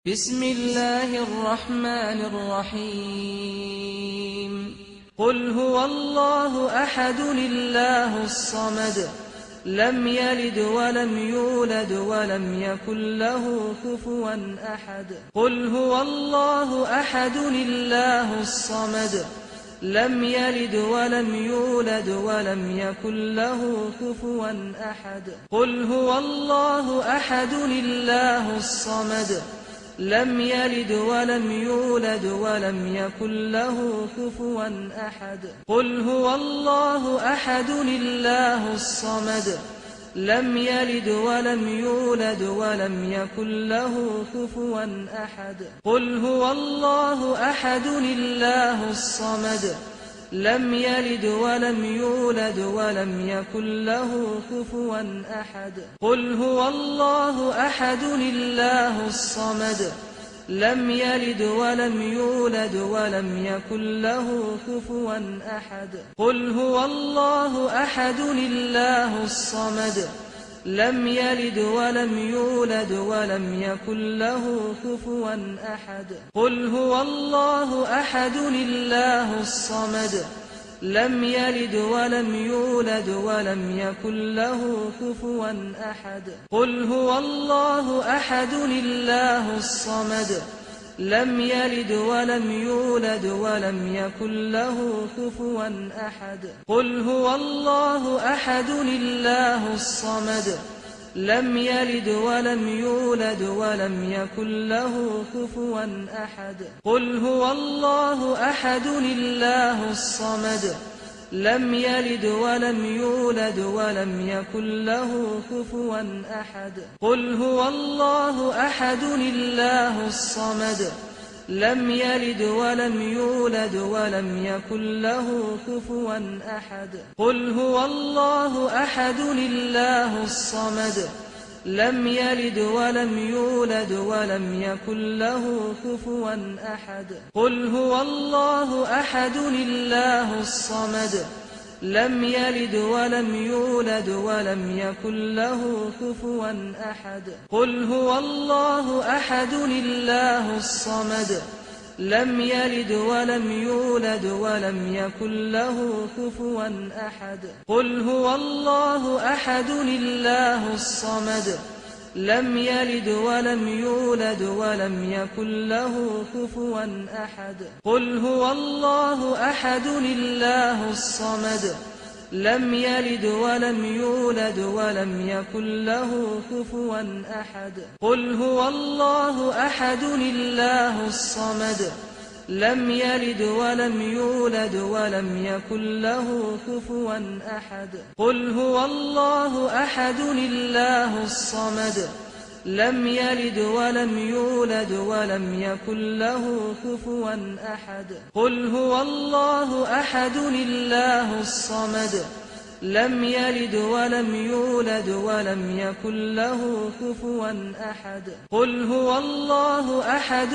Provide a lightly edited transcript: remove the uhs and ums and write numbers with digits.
بسم الله الرحمن الرحيم قل هو الله أحد الله الصمد لم يلد ولم يولد ولم يكن له كفوا أحد قل هو الله أحد الله الصمد لم يلد ولم يولد ولم يكن له كفوا أحد قل هو الله أحد الله الصمد لم يلد ولم يولد ولم يكن له كفوا أحد قل هو الله أحد الله الصمد لم يلد ولم يولد ولم يكن له كفوا أحد قل هو الله أحد الله الصمد لم يلد ولم يولد ولم يكن له كفوا أحد قل هو الله أحد الله الصمد لم يلد ولم يولد ولم يكن له كفوا أحد قل هو الله أحد الله الصمد لم يلد ولم يولد ولم يكن له كفوا أحد قل هو الله أحد الله الصمد لم يلد ولم يولد ولم يكن له كفوا أحد قل هو الله أحد الله الصمد لم يلد ولم يولد ولم يكن له كفوا أحد قل هو الله أحد الله الصمد لم يلد ولم يولد ولم يكن له كفوا أحد قل هو الله أحد الله الصمد لم يلد ولم يولد ولم يكن له كفوا أحد قل هو الله أحد الله الصمد لم يلد ولم يولد ولم يكن له كفوا أحد قل هو الله أحد الله الصمد لم يلد ولم يولد ولم يكن له كفوا أحد قل هو الله أحد الله الصمد لم يلد ولم يولد ولم يكن له كفوا أحد قل هو الله أحد الله الصمد لم يلد ولم يولد ولم يكن له كفوا أحد قل هو الله أحد الله الصمد لم يلد ولم يولد ولم يكن له كفوا أحد قل هو الله أحد الله الصمد لم يلد ولم يولد ولم يكن له كفوا أحد قل هو الله أحد الله الصمد لم يلد ولم يولد ولم يكن له كفوا أحد قل هو الله أحد الله الصمد لم يلد ولم يولد ولم يكن له كفوا أحد قل هو الله أحد الله الصمد لم يلد ولم يولد ولم يكن له كفوا أحد قل هو الله أحد